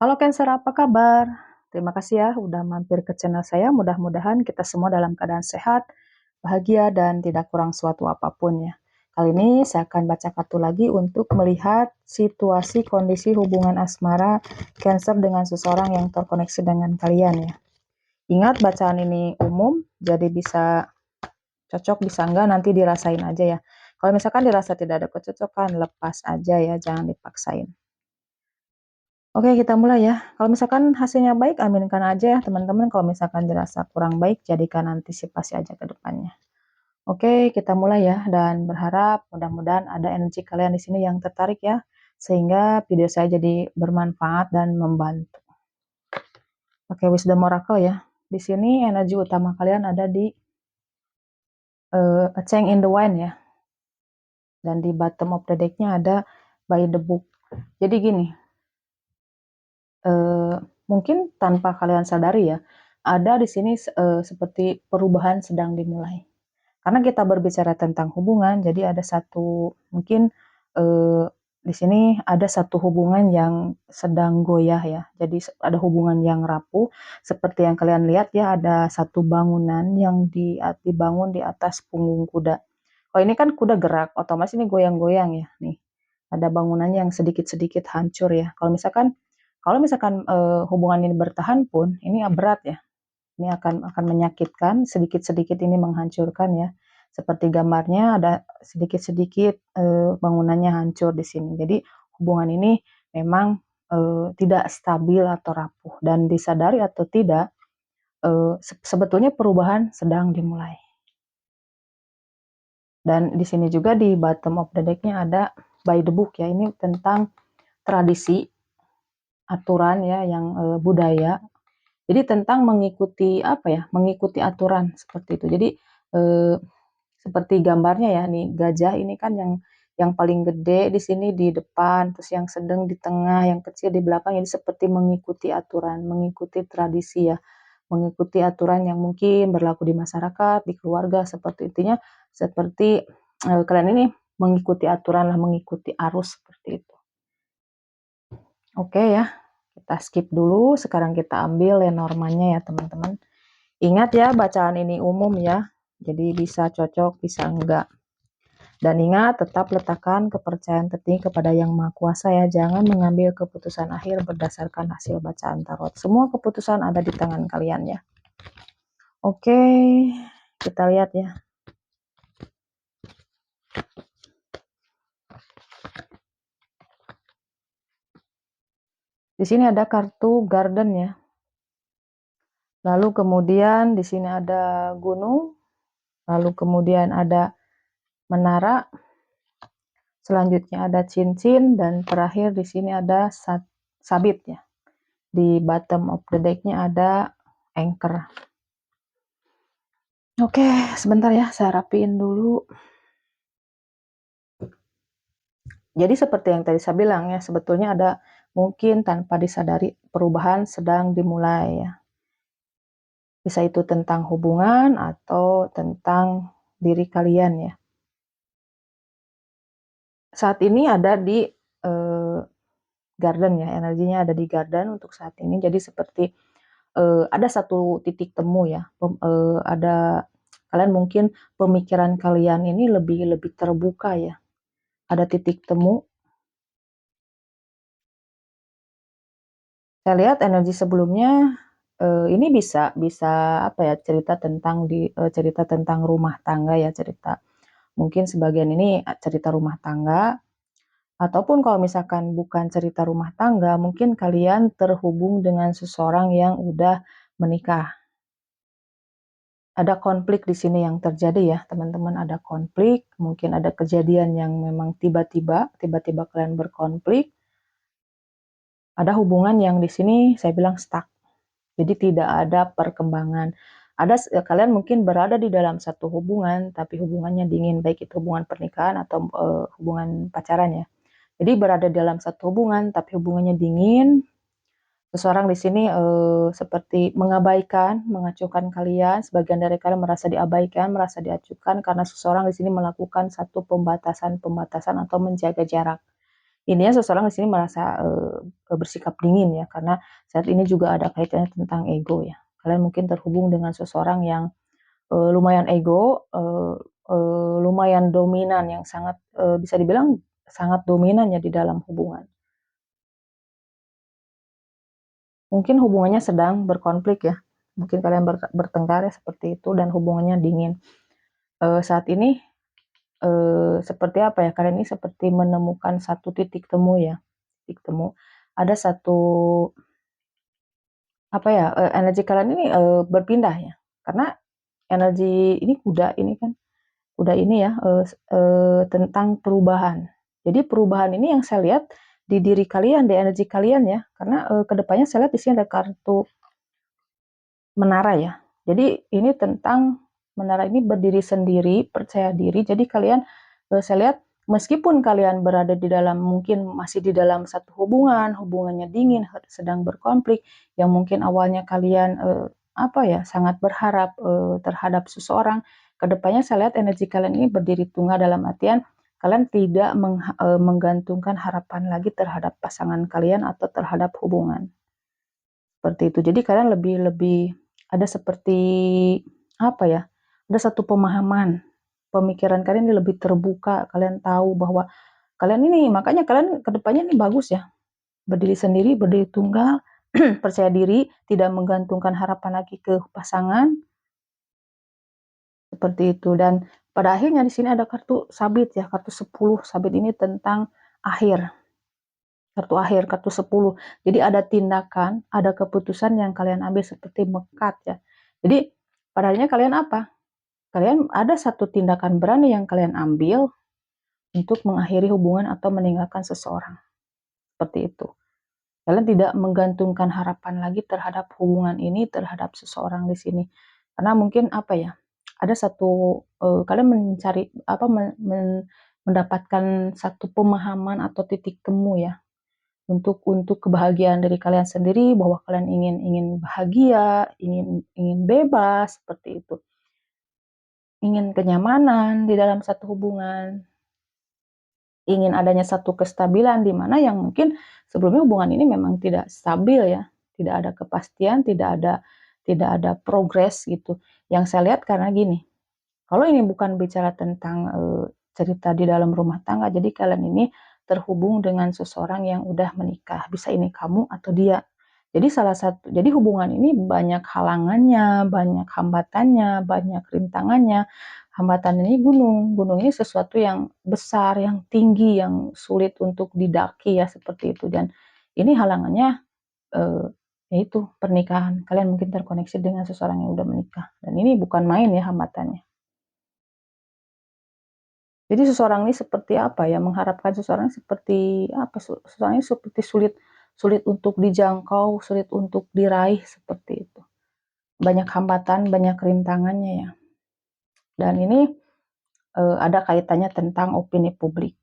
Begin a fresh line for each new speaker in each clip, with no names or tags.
Halo Cancer, apa kabar? Terima kasih ya udah mampir ke channel saya. Mudah-mudahan kita semua dalam keadaan sehat, bahagia, dan tidak kurang suatu apapun ya. Kali ini saya akan baca kartu lagi untuk melihat situasi kondisi hubungan asmara Cancer dengan seseorang yang terkoneksi dengan kalian ya. Ingat bacaan ini umum, jadi bisa cocok, bisa enggak, nanti dirasain aja ya. Kalau misalkan dirasa tidak ada kecocokan, lepas aja ya, jangan dipaksain. Oke, kita mulai ya. Kalau misalkan hasilnya baik, aminkan aja ya teman-teman. Kalau misalkan dirasa kurang baik, jadikan antisipasi aja ke depannya. Oke, kita mulai ya. Dan berharap mudah-mudahan ada energi kalian di sini yang tertarik ya. Sehingga video saya jadi bermanfaat dan membantu. Oke, Wisdom Oracle ya. Di sini energi utama kalian ada di A Change in the Wind ya. Dan di bottom of the deck-nya ada By the Book. Jadi gini, mungkin tanpa kalian sadari ya, ada di sini seperti perubahan sedang dimulai. Karena kita berbicara tentang hubungan, jadi ada satu mungkin di sini ada satu hubungan yang sedang goyah ya. Jadi ada hubungan yang rapuh, seperti yang kalian lihat ya, ada satu bangunan yang dibangun di atas punggung kuda. Kalau ini kan kuda gerak, otomatis ini goyang-goyang ya. Nih, ada bangunan yang sedikit-sedikit hancur ya. Kalau misalkan hubungan ini bertahan pun, ini berat ya. Ini akan menyakitkan, sedikit-sedikit ini menghancurkan ya. Seperti gambarnya ada sedikit-sedikit bangunannya hancur di sini. Jadi hubungan ini memang tidak stabil atau rapuh, dan disadari atau tidak, sebetulnya perubahan sedang dimulai. Dan di sini juga di bottom of the deck-nya ada By the Book ya. Ini tentang tradisi, aturan ya, yang budaya. Jadi tentang mengikuti apa ya, mengikuti aturan seperti itu. Jadi seperti gambarnya ya, nih gajah ini kan yang paling gede di sini di depan, terus yang sedang di tengah, yang kecil di belakang. Jadi seperti mengikuti aturan, mengikuti tradisi ya, mengikuti aturan yang mungkin berlaku di masyarakat, di keluarga, seperti intinya seperti kalian ini mengikuti aturan lah, mengikuti arus seperti itu. Oke ya, kita skip dulu. Sekarang kita ambil Lenormandnya ya teman-teman. Ingat ya, bacaan ini umum ya, jadi bisa cocok, bisa enggak. Dan ingat, tetap letakkan kepercayaan tertinggi kepada Yang Maha Kuasa ya. Jangan mengambil keputusan akhir berdasarkan hasil bacaan tarot. Semua keputusan ada di tangan kalian ya. Oke, kita lihat ya. Di sini ada kartu garden ya. Lalu kemudian di sini ada gunung. Lalu kemudian ada menara. Selanjutnya ada cincin, dan terakhir di sini ada sabit ya. Di bottom of the deck-nya ada anchor. Oke, sebentar ya, saya rapiin dulu. Jadi seperti yang tadi saya bilang ya, sebetulnya ada mungkin tanpa disadari perubahan sedang dimulai ya. Bisa itu tentang hubungan atau tentang diri kalian ya. Saat ini ada di garden ya, energinya ada di garden untuk saat ini. Jadi seperti ada satu titik temu ya, ada kalian mungkin pemikiran kalian ini lebih terbuka ya. Ada titik temu. Saya lihat energi sebelumnya ini bisa apa ya, cerita tentang rumah tangga ya, cerita mungkin sebagian ini cerita rumah tangga, ataupun kalau misalkan bukan cerita rumah tangga, mungkin kalian terhubung dengan seseorang yang udah menikah. Ada konflik di sini yang terjadi ya, teman-teman, ada konflik, mungkin ada kejadian yang memang tiba-tiba kalian berkonflik. Ada hubungan yang di sini saya bilang stuck. Jadi tidak ada perkembangan. Kalian mungkin berada di dalam satu hubungan, tapi hubungannya dingin, baik itu hubungan pernikahan atau hubungan pacaran ya. Jadi berada dalam satu hubungan, tapi hubungannya dingin. Seseorang di sini seperti mengabaikan, mengacuhkan kalian. Sebagian dari kalian merasa diabaikan, merasa diacuhkan karena seseorang di sini melakukan satu pembatasan atau menjaga jarak. intinya seseorang di sini merasa, bersikap dingin ya, karena saat ini juga ada kaitannya tentang ego ya. Kalian mungkin terhubung dengan seseorang yang, lumayan ego, lumayan dominan yang sangat, bisa dibilang sangat dominan ya di dalam hubungan. Mungkin hubungannya sedang berkonflik ya, mungkin kalian bertengkar ya seperti itu dan hubungannya dingin. Saat ini, seperti apa ya, kalian ini seperti menemukan satu titik temu ya, titik temu. Ada satu, apa ya, energi kalian ini, berpindah ya, karena energi ini kuda ini kan, kuda ini ya, tentang perubahan. Jadi perubahan ini yang saya lihat di diri kalian, di energi kalian ya, karena, ke depannya saya lihat di sini ada kartu menara ya. Jadi ini tentang menara ini berdiri sendiri, percaya diri. Jadi kalian, saya lihat meskipun kalian berada di dalam mungkin masih di dalam satu hubungan, hubungannya dingin, sedang berkonflik, yang mungkin awalnya kalian, apa ya, sangat berharap, terhadap seseorang, ke depannya saya lihat energi kalian ini berdiri tunggal dalam artian kalian tidak menggantungkan harapan lagi terhadap pasangan kalian atau terhadap hubungan. Seperti itu. Jadi kalian lebih lebih ada seperti, apa ya, ada satu pemahaman, pemikiran kalian ini lebih terbuka, kalian tahu bahwa kalian ini makanya kalian ke depannya ini bagus ya, berdiri sendiri, berdiri tunggal, percaya diri, tidak menggantungkan harapan lagi ke pasangan, seperti itu. Dan pada akhirnya di sini ada kartu sabit ya, kartu 10 sabit ini tentang akhir, kartu akhir, kartu 10. Jadi ada tindakan, ada keputusan yang kalian ambil seperti mekat ya. Jadi pada akhirnya kalian apa? Kalian ada satu tindakan berani yang kalian ambil untuk mengakhiri hubungan atau meninggalkan seseorang, seperti itu. Kalian tidak menggantungkan harapan lagi terhadap hubungan ini, terhadap seseorang di sini. Karena mungkin apa ya, ada satu, kalian mencari apa, mendapatkan satu pemahaman atau titik temu ya, untuk kebahagiaan dari kalian sendiri, bahwa kalian ingin ingin bahagia, ingin ingin bebas, seperti itu. Ingin kenyamanan di dalam satu hubungan, ingin adanya satu kestabilan di mana yang mungkin sebelumnya hubungan ini memang tidak stabil ya, tidak ada kepastian, tidak ada progres gitu. Yang saya lihat karena gini, kalau ini bukan bicara tentang, cerita di dalam rumah tangga, jadi kalian ini terhubung dengan seseorang yang udah menikah, bisa ini kamu atau dia. Jadi hubungan ini banyak halangannya, banyak hambatannya, banyak rintangannya. Hambatan ini gunung, gunung ini sesuatu yang besar, yang tinggi, yang sulit untuk didaki ya, seperti itu. Dan ini halangannya, eee, yaitu pernikahan. Kalian mungkin terkoneksi dengan seseorang yang udah menikah, dan ini bukan main ya hambatannya. Jadi seseorang ini seperti apa ya, mengharapkan seseorang seperti apa, seseorang ini seperti sulit sulit untuk dijangkau, sulit untuk diraih, seperti itu. Banyak hambatan, banyak rintangannya ya. Dan ini, ada kaitannya tentang opini publik,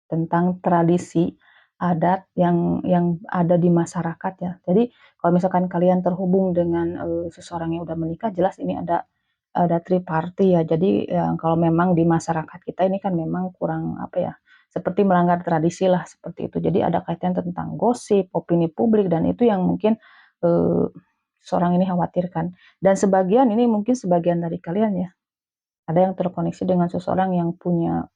tentang tradisi, adat yang ada di masyarakat ya. Jadi kalau misalkan kalian terhubung dengan, seseorang yang udah menikah, jelas ini ada triparty ya. Jadi, kalau memang di masyarakat kita ini kan memang kurang, apa ya, seperti melanggar tradisi lah, seperti itu. Jadi ada kaitan tentang gosip, opini publik, dan itu yang mungkin, eee, seseorang ini khawatirkan. Dan sebagian ini mungkin sebagian dari kalian ya, ada yang terkoneksi dengan seseorang yang punya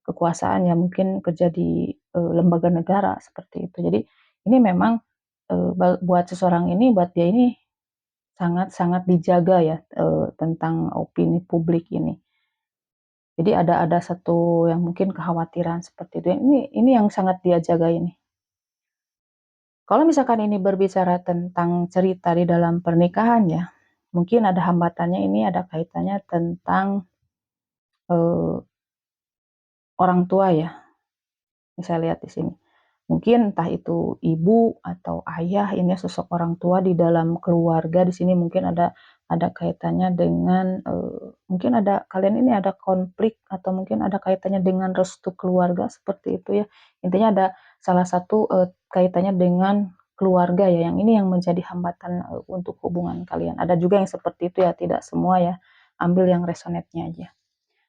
kekuasaan ya, mungkin kerja di, lembaga negara, seperti itu. Jadi ini memang, buat seseorang ini, buat dia ini sangat-sangat dijaga ya, tentang opini publik ini. Jadi ada satu yang mungkin kekhawatiran seperti itu, ini yang sangat dia jaga ini. Kalau misalkan ini berbicara tentang cerita di dalam pernikahan ya, mungkin ada hambatannya, ini ada kaitannya tentang, eee, orang tua ya, yang saya lihat di sini. Mungkin entah itu ibu atau ayah, ini sosok orang tua di dalam keluarga di sini mungkin ada kaitannya dengan, mungkin ada kalian ini ada konflik atau mungkin ada kaitannya dengan restu keluarga, seperti itu ya. Intinya ada salah satu, kaitannya dengan keluarga ya, yang ini yang menjadi hambatan, untuk hubungan kalian. Ada juga yang seperti itu ya, tidak semua ya, ambil yang resonate-nya aja.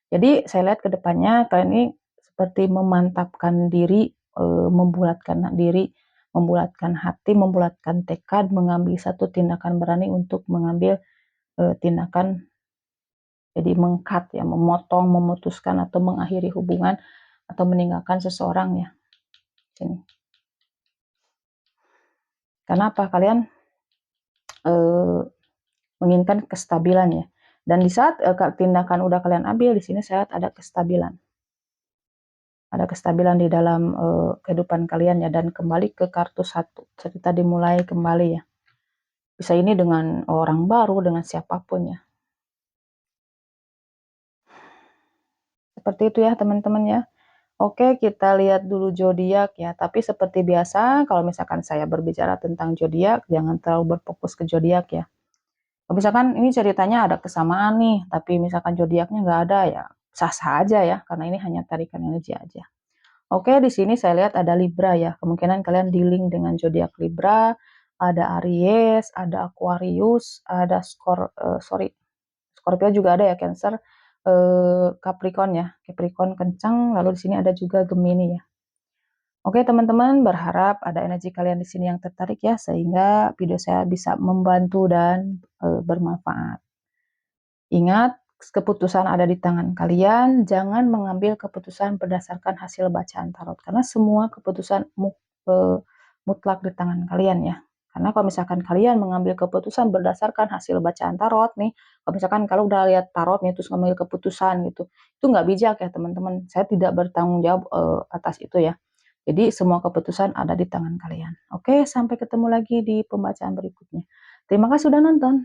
Jadi saya lihat ke depannya kalian ini seperti memantapkan diri membulatkan diri, membulatkan hati, membulatkan tekad, mengambil satu tindakan berani untuk mengambil tindakan, jadi meng-cut ya, memotong, memutuskan atau mengakhiri hubungan atau meninggalkan seseorang ya. Sini. Karena apa? Kalian menginginkan kestabilan ya. Dan di saat tindakan udah kalian ambil, di sini saya lihat ada kestabilan. Ada kestabilan di dalam kehidupan kalian ya. Dan kembali ke kartu 1, cerita dimulai kembali ya. Bisa ini dengan orang baru, dengan siapapun ya. Seperti itu ya teman-teman ya. Oke, kita lihat dulu zodiak ya. Tapi seperti biasa, kalau misalkan saya berbicara tentang zodiak, jangan terlalu berfokus ke zodiak ya. Kalau misalkan ini ceritanya ada kesamaan nih, tapi misalkan zodiaknya nggak ada ya, sah-sah aja ya, karena ini hanya tarikan energi aja. Oke, di sini saya lihat ada Libra ya. Kemungkinan kalian dealing dengan zodiak Libra, ada Aries, ada Aquarius, ada Scorpio juga ada ya, Cancer, Capricorn ya, Capricorn kencang, lalu di sini ada juga Gemini ya. Oke teman-teman, berharap ada energi kalian di sini yang tertarik ya, sehingga video saya bisa membantu dan bermanfaat. Ingat, keputusan ada di tangan kalian, jangan mengambil keputusan berdasarkan hasil bacaan tarot, karena semua keputusan mutlak di tangan kalian ya. Karena kalau misalkan kalian mengambil keputusan berdasarkan hasil bacaan tarot nih, kalau misalkan kalau udah lihat tarot nih terus ngambil keputusan gitu, itu nggak bijak ya teman-teman. Saya tidak bertanggung jawab atas itu ya. Jadi semua keputusan ada di tangan kalian. Oke, sampai ketemu lagi di pembacaan berikutnya. Terima kasih sudah nonton.